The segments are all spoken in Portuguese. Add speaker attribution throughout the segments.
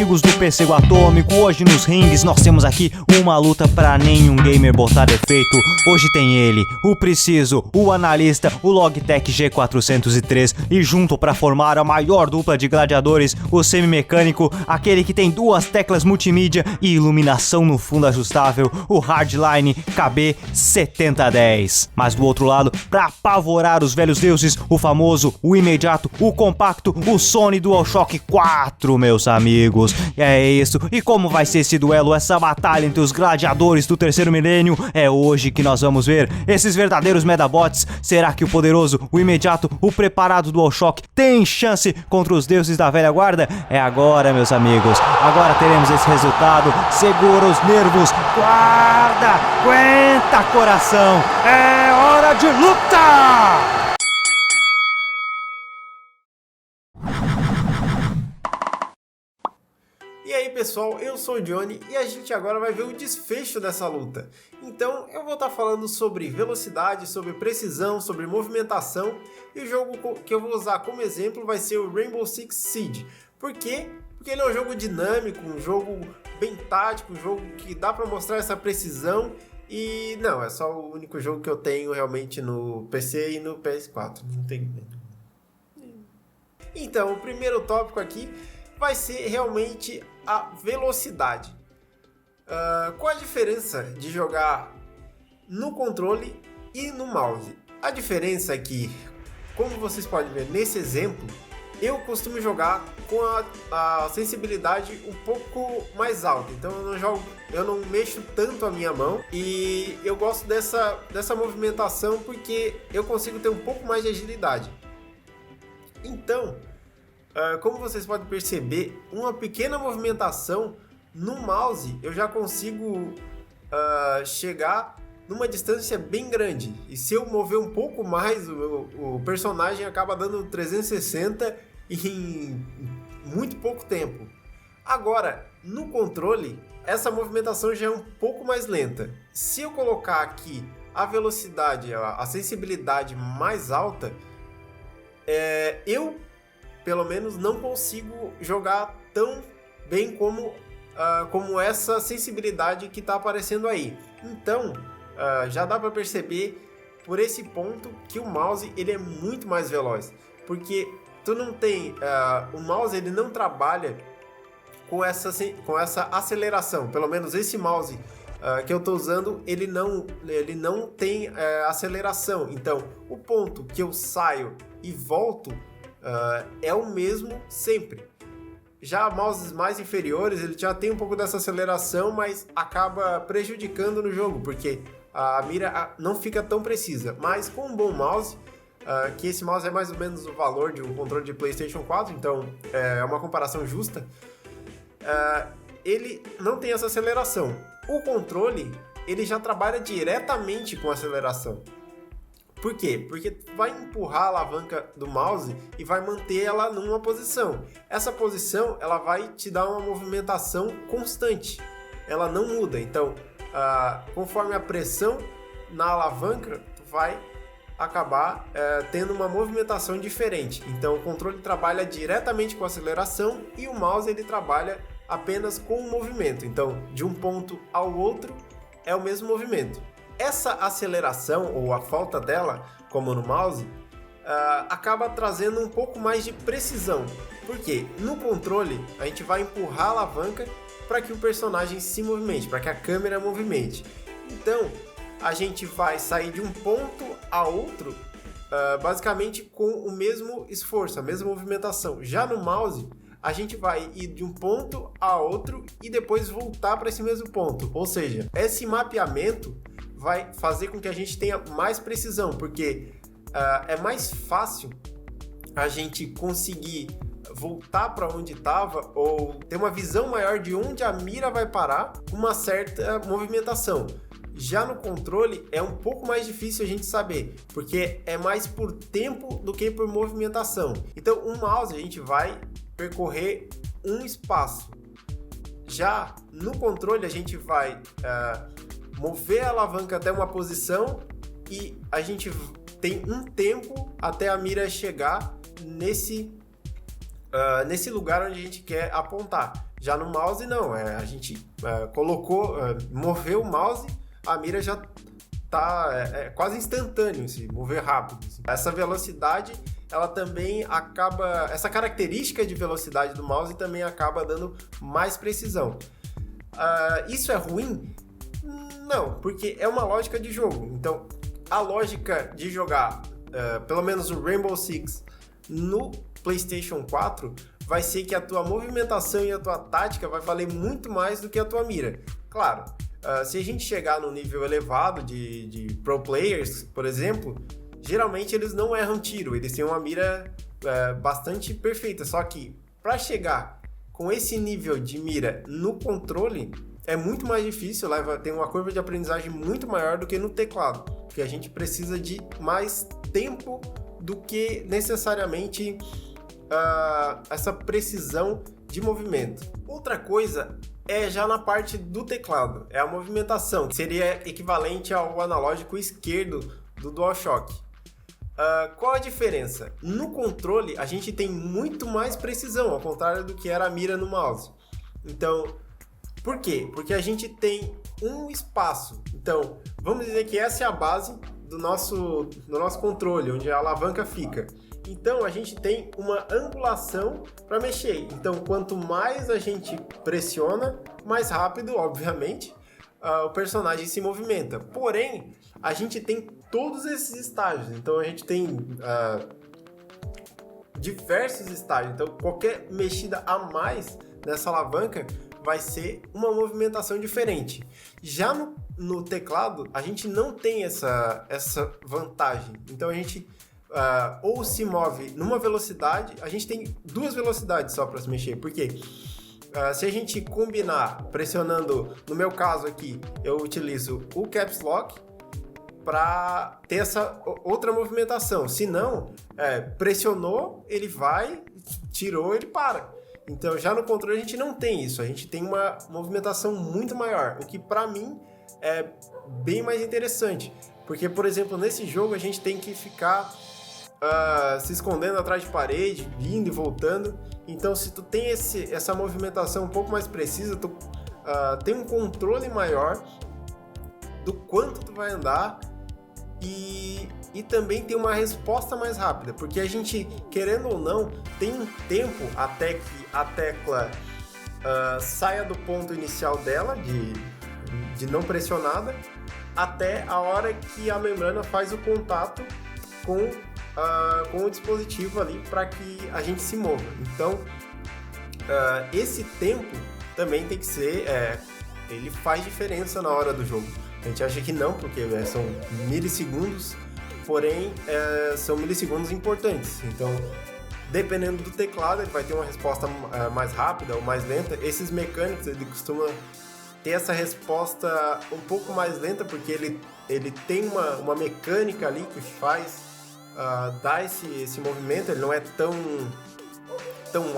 Speaker 1: amigos do PC Atômico, hoje nos rings nós temos aqui uma luta pra nenhum gamer botar defeito. Hoje tem ele, o preciso, o analista, o Logitech G403 e junto pra formar a maior dupla de gladiadores, o semi-mecânico, aquele que tem duas teclas multimídia e iluminação no fundo ajustável, o Hardline KB7010. Mas do outro lado, pra apavorar os velhos deuses, o famoso, o imediato, o compacto, o Sony DualShock 4, meus amigos. É isso. E como vai ser esse duelo, essa batalha entre os gladiadores do terceiro milênio? É hoje que nós vamos ver esses verdadeiros Medabots. Será que o poderoso, o imediato, o preparado DualShock tem chance contra os deuses da velha guarda? É agora, meus amigos. Agora teremos esse resultado. Segura os nervos, guarda, aguenta coração. É hora de luta!
Speaker 2: E aí pessoal, eu sou o Johnny e a gente agora vai ver o desfecho dessa luta. Então eu vou estar falando sobre velocidade, sobre precisão, sobre movimentação, e o jogo que eu vou usar como exemplo vai ser o Rainbow Six Siege. Por quê? Porque ele é um jogo dinâmico, um jogo bem tático, um jogo que dá para mostrar essa precisão. E não, é só o único jogo que eu tenho realmente no PC e no PS4. Não tem. Então, o primeiro tópico aqui vai ser realmente a velocidade. Qual a diferença de jogar no controle e no mouse? A diferença é que, como vocês podem ver nesse exemplo, eu costumo jogar com a sensibilidade um pouco mais alta. Então eu não mexo tanto a minha mão e eu gosto dessa movimentação porque eu consigo ter um pouco mais de agilidade. Então, como vocês podem perceber, uma pequena movimentação no mouse eu já consigo chegar numa distância bem grande. E se eu mover um pouco mais, o personagem acaba dando 360 em muito pouco tempo. Agora, no controle, essa movimentação já é um pouco mais lenta. Se eu colocar aqui a velocidade, a sensibilidade mais alta, eu pelo menos não consigo jogar tão bem como essa sensibilidade que está aparecendo aí. Então, já dá para perceber por esse ponto que o mouse ele é muito mais veloz, porque tu não tem o mouse ele não trabalha com essa aceleração. Pelo menos esse mouse que eu estou usando ele não tem aceleração. Então, o ponto que eu saio e volto é o mesmo sempre. Já mouses mais inferiores, ele já tem um pouco dessa aceleração, mas acaba prejudicando no jogo, porque a mira não fica tão precisa. Mas com um bom mouse, que esse mouse é mais ou menos o valor de um controle de PlayStation 4, então é uma comparação justa, ele não tem essa aceleração. O controle, ele já trabalha diretamente com aceleração. Por quê? Porque vai empurrar a alavanca do mouse e vai manter ela numa posição. Essa posição ela vai te dar uma movimentação constante. Ela não muda. Então, conforme a pressão na alavanca, tu vai acabar tendo uma movimentação diferente. Então, o controle trabalha diretamente com a aceleração e o mouse ele trabalha apenas com o movimento. Então, de um ponto ao outro é o mesmo movimento. Essa aceleração, ou a falta dela, como no mouse, acaba trazendo um pouco mais de precisão. Por quê? No controle, a gente vai empurrar a alavanca para que o personagem se movimente, para que a câmera movimente. Então, a gente vai sair de um ponto a outro, basicamente com o mesmo esforço, a mesma movimentação. Já no mouse, a gente vai ir de um ponto a outro e depois voltar para esse mesmo ponto. Ou seja, esse mapeamento vai fazer com que a gente tenha mais precisão, porque é mais fácil a gente conseguir voltar para onde estava ou ter uma visão maior de onde a mira vai parar com uma certa movimentação. Já no controle é um pouco mais difícil a gente saber, porque é mais por tempo do que por movimentação. Então, o mouse a gente vai percorrer um espaço. Já no controle a gente vai mover a alavanca até uma posição e a gente tem um tempo até a mira chegar nesse lugar onde a gente quer apontar. Já no mouse, não. A gente moveu o mouse, a mira já tá quase instantâneo, assim, mover rápido. Assim. Essa velocidade, ela também acaba... Essa característica de velocidade do mouse também acaba dando mais precisão. Isso é ruim? Não, porque é uma lógica de jogo. Então, a lógica de jogar, pelo menos o Rainbow Six, no PlayStation 4, vai ser que a tua movimentação e a tua tática vai valer muito mais do que a tua mira. Claro, se a gente chegar no nível elevado de pro players, por exemplo, geralmente eles não erram tiro, eles têm uma mira bastante perfeita. Só que para chegar com esse nível de mira no controle é muito mais difícil, tem uma curva de aprendizagem muito maior do que no teclado, porque a gente precisa de mais tempo do que necessariamente essa precisão de movimento. Outra coisa é já na parte do teclado, é a movimentação, que seria equivalente ao analógico esquerdo do DualShock. Qual a diferença? No controle, a gente tem muito mais precisão, ao contrário do que era a mira no mouse. Então, por quê? Porque a gente tem um espaço. Então, vamos dizer que essa é a base do nosso controle, onde a alavanca fica. Então, a gente tem uma angulação para mexer. Então, quanto mais a gente pressiona, mais rápido, obviamente, o personagem se movimenta. Porém, a gente tem todos esses estágios. Então, a gente tem diversos estágios. Então, qualquer mexida a mais nessa alavanca vai ser uma movimentação diferente. Já no teclado, a gente não tem essa vantagem. Então, a gente ou se move numa velocidade, a gente tem duas velocidades só para se mexer. Por quê? Se a gente combinar pressionando, no meu caso aqui, eu utilizo o Caps Lock para ter essa outra movimentação. Se não, pressionou, ele vai, tirou, ele para. Então, já no controle a gente não tem isso, a gente tem uma movimentação muito maior, o que para mim é bem mais interessante. Porque, por exemplo, nesse jogo a gente tem que ficar se escondendo atrás de parede, indo e voltando. Então, se tu tem essa movimentação um pouco mais precisa, tu tem um controle maior do quanto tu vai andar e também tem uma resposta mais rápida, porque a gente, querendo ou não, tem um tempo até que a tecla saia do ponto inicial dela, de não pressionada, até a hora que a membrana faz o contato com o dispositivo ali para que a gente se mova. Então, esse tempo também tem que ser... ele faz diferença na hora do jogo. A gente acha que não, porque são milissegundos, porém são milissegundos importantes. Então, dependendo do teclado, ele vai ter uma resposta mais rápida ou mais lenta. Esses mecânicos, ele costuma ter essa resposta um pouco mais lenta, porque ele tem uma mecânica ali que faz dar esse movimento, ele não é tão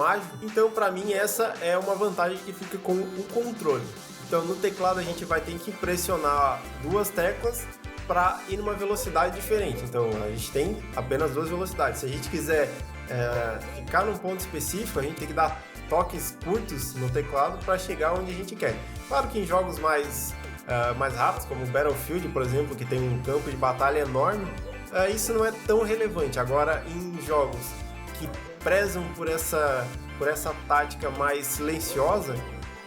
Speaker 2: ágil. Então, para mim, essa é uma vantagem que fica com o controle. Então, no teclado, a gente vai ter que pressionar duas teclas para ir numa velocidade diferente. Então, a gente tem apenas duas velocidades. Se a gente quiser ficar num ponto específico, a gente tem que dar toques curtos no teclado para chegar onde a gente quer. Claro que em jogos mais rápidos, como Battlefield, por exemplo, que tem um campo de batalha enorme, isso não é tão relevante. Agora, em jogos que prezam por essa tática mais silenciosa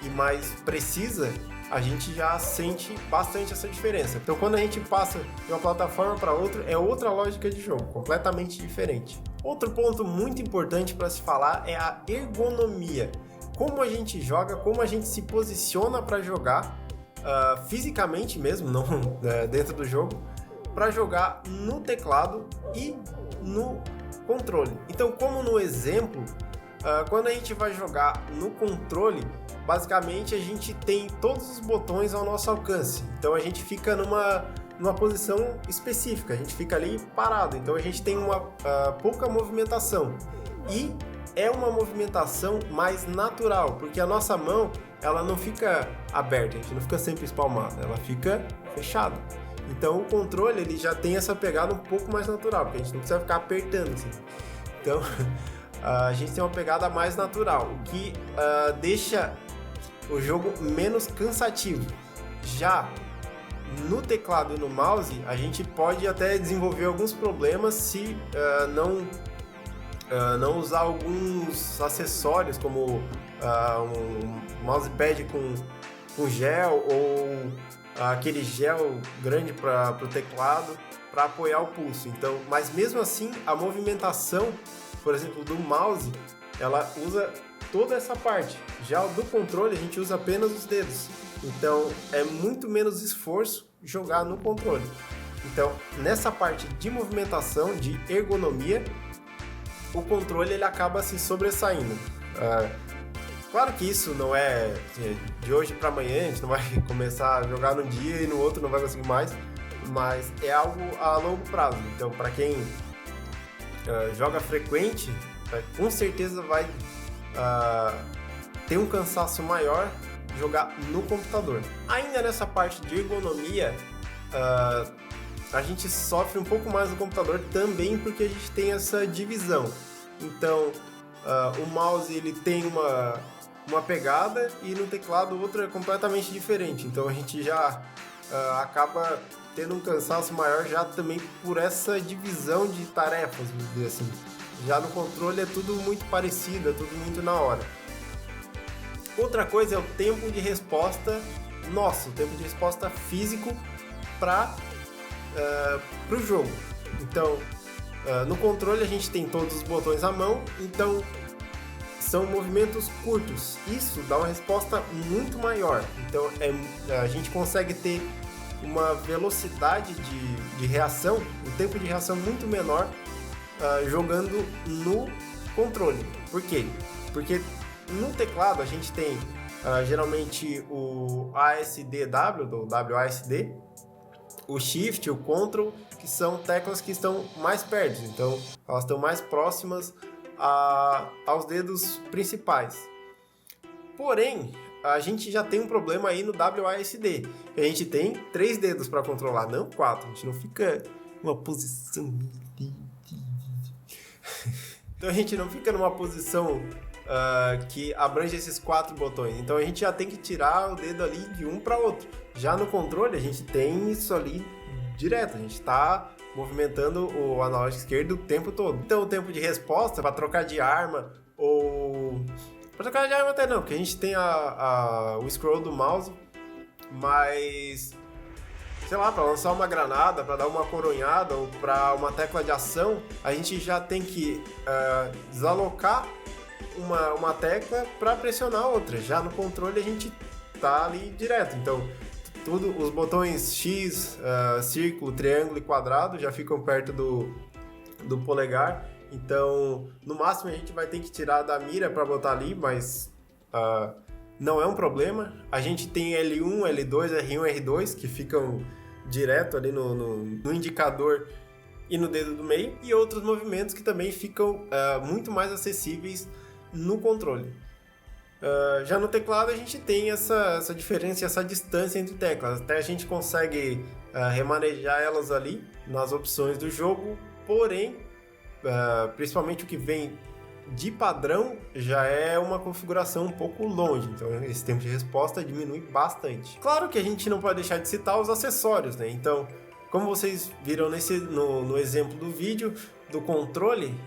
Speaker 2: e mais precisa, a gente já sente bastante essa diferença. Então, quando a gente passa de uma plataforma para outra, é outra lógica de jogo, completamente diferente. Outro ponto muito importante para se falar é a ergonomia. Como a gente joga, como a gente se posiciona para jogar, fisicamente mesmo, não dentro do jogo, para jogar no teclado e no controle. Então, como no exemplo, quando a gente vai jogar no controle, basicamente a gente tem todos os botões ao nosso alcance. Então a gente fica numa posição específica, a gente fica ali parado. Então a gente tem uma pouca movimentação. E é uma movimentação mais natural, porque a nossa mão, ela não fica aberta, a gente não fica sempre espalmada, ela fica fechada. Então o controle, ele já tem essa pegada um pouco mais natural, porque a gente não precisa ficar apertando assim. Então a gente tem uma pegada mais natural, o que deixa o jogo menos cansativo. Já no teclado e no mouse, a gente pode até desenvolver alguns problemas se não usar alguns acessórios, como um mousepad com gel ou aquele gel grande para o teclado para apoiar o pulso. Então, mas mesmo assim, a movimentação, por exemplo, do mouse, ela usa toda essa parte. Já o do controle, a gente usa apenas os dedos. Então, é muito menos esforço jogar no controle. Então, nessa parte de movimentação, de ergonomia, o controle ele acaba se sobressaindo. Claro que isso não é de hoje para amanhã, a gente não vai começar a jogar num dia e no outro não vai conseguir mais, mas é algo a longo prazo. Então, para quem joga frequente, com certeza vai ter um cansaço maior jogar no computador. Ainda nessa parte de ergonomia, a gente sofre um pouco mais no computador também porque a gente tem essa divisão. Então, o mouse ele tem uma pegada e no teclado outra é completamente diferente. Então a gente já acaba tendo um cansaço maior já também por essa divisão de tarefas, vamos dizer assim. Já no controle é tudo muito parecido, é tudo muito na hora. Outra coisa é o tempo de resposta nosso, o tempo de resposta físico para o jogo. Então, no controle a gente tem todos os botões à mão, então são movimentos curtos. Isso dá uma resposta muito maior. Então, a gente consegue ter uma velocidade de reação, um tempo de reação muito menor jogando no controle. Por quê? Porque no teclado a gente tem geralmente o ASDW, do WASD, o Shift, o Ctrl, que são teclas que estão mais perto, então elas estão mais próximas aos dedos principais. Porém, a gente já tem um problema aí no WASD. A gente tem 3 dedos para controlar, não 4. A gente não fica numa posição... Então a gente não fica numa posição que abrange esses 4 botões. Então a gente já tem que tirar o dedo ali de um para outro. Já no controle a gente tem isso ali direto. A gente está movimentando o analógico esquerdo o tempo todo. Então o tempo de resposta para trocar de arma ou... Para trocar de arma até não, porque a gente tem o scroll do mouse, mas... sei lá, para lançar uma granada, para dar uma coronhada ou para uma tecla de ação, a gente já tem que desalocar uma tecla para pressionar outra. Já no controle a gente tá ali direto. Então, os botões X, círculo, triângulo e quadrado já ficam perto do polegar. Então, no máximo a gente vai ter que tirar da mira para botar ali, mas não é um problema. A gente tem L1, L2, R1, R2 que ficam direto ali no indicador e no dedo do meio, e outros movimentos que também ficam muito mais acessíveis no controle. Já no teclado a gente tem essa diferença, essa distância entre teclas. Até a gente consegue remanejar elas ali nas opções do jogo, porém, principalmente o que vem de padrão já é uma configuração um pouco longe, então esse tempo de resposta diminui bastante. Claro que a gente não pode deixar de citar os acessórios, né? Então, como vocês viram no exemplo do vídeo do controle,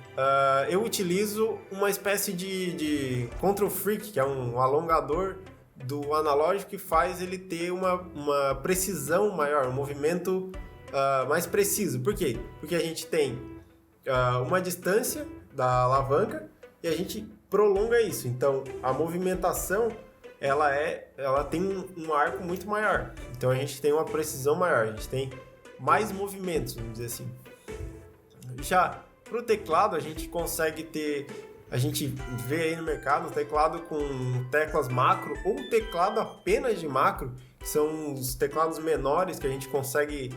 Speaker 2: eu utilizo uma espécie de Control Freak, que é um alongador do analógico que faz ele ter uma precisão maior, um movimento mais preciso. Por quê? Porque a gente tem uma distância da alavanca e a gente prolonga isso. Então, a movimentação ela tem um arco muito maior. Então, a gente tem uma precisão maior, a gente tem mais movimentos, vamos dizer assim. Já para o teclado, a gente consegue ter... A gente vê aí no mercado o teclado com teclas macro ou teclado apenas de macro, que são os teclados menores que a gente consegue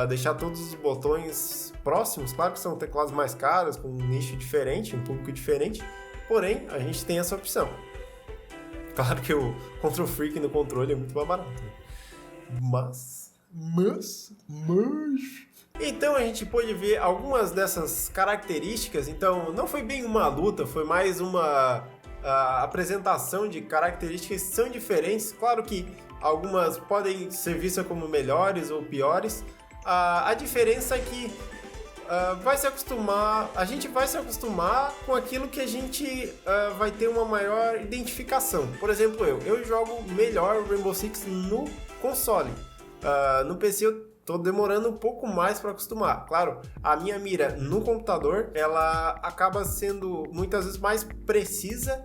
Speaker 2: deixar todos os botões próximos. Claro que são teclados mais caros, com um nicho diferente, um público diferente, porém a gente tem essa opção. Claro que o Control Freak no controle é muito mais barato, mas... Então a gente pôde ver algumas dessas características. Então não foi bem uma luta, foi mais uma a apresentação de características são diferentes. Claro que algumas podem ser vistas como melhores ou piores. A diferença é que a gente vai se acostumar com aquilo que a gente vai ter uma maior identificação. Por exemplo, eu jogo melhor Rainbow Six no console. No PC eu tô demorando um pouco mais para acostumar. Claro, a minha mira no computador, ela acaba sendo muitas vezes mais precisa,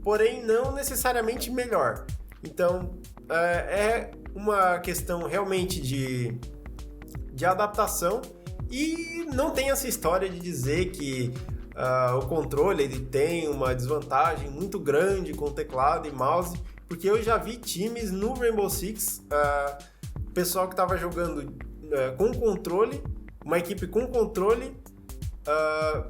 Speaker 2: porém não necessariamente melhor. Então, é uma questão realmente de adaptação, e não tem essa história de dizer que o controle ele tem uma desvantagem muito grande com teclado e mouse, porque eu já vi times no Rainbow Six, pessoal que estava jogando com controle, uma equipe com controle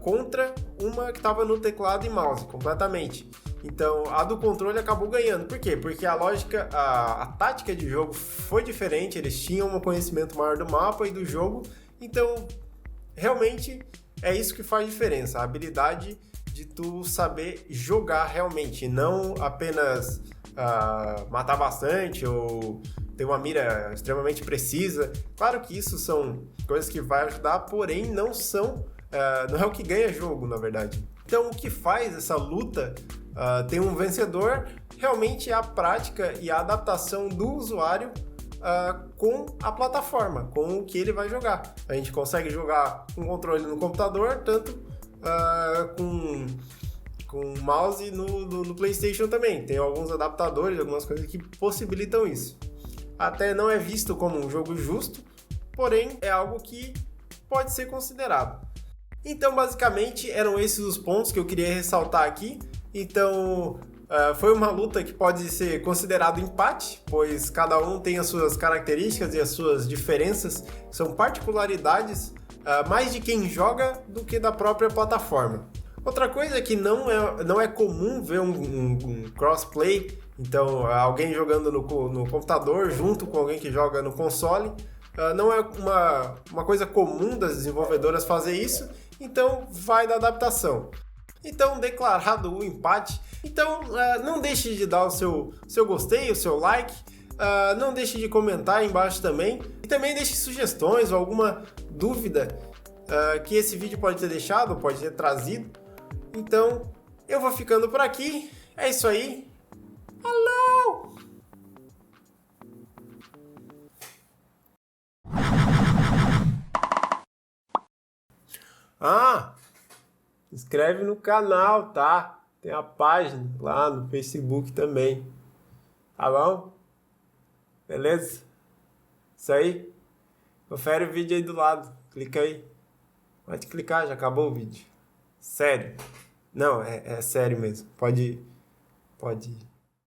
Speaker 2: contra uma que estava no teclado e mouse, completamente. Então, a do controle acabou ganhando. Por quê? Porque a lógica, a tática de jogo foi diferente, eles tinham um conhecimento maior do mapa e do jogo, então, realmente, é isso que faz diferença, a habilidade de tu saber jogar realmente, não apenas matar bastante ou ter uma mira extremamente precisa. Claro que isso são coisas que vai ajudar, porém não é o que ganha jogo, na verdade. Então, o que faz essa luta ter um vencedor realmente é a prática e a adaptação do usuário com a plataforma, com o que ele vai jogar. A gente consegue jogar com controle no computador, tanto com mouse no PlayStation também. Tem alguns adaptadores, algumas coisas que possibilitam isso. Até não é visto como um jogo justo, porém é algo que pode ser considerado. Então, basicamente, eram esses os pontos que eu queria ressaltar aqui. Então, foi uma luta que pode ser considerado empate, pois cada um tem as suas características e as suas diferenças, são particularidades mais de quem joga do que da própria plataforma. Outra coisa é que não é comum ver um crossplay, então alguém jogando no computador junto com alguém que joga no console. Não é uma coisa comum das desenvolvedoras fazer isso, então vai da adaptação. Então, declarado o empate, então não deixe de dar o seu gostei, o seu like, não deixe de comentar aí embaixo também, e também deixe sugestões ou alguma dúvida que esse vídeo pode ter deixado, pode ter trazido. Então, eu vou ficando por aqui, é isso aí, falou! Se inscreve no canal, tá? Tem a página lá no Facebook também. Tá bom? Beleza? Isso aí. Confere o vídeo aí do lado. Clica aí. Pode clicar, já acabou o vídeo. Sério. Não, é sério mesmo. Pode ir.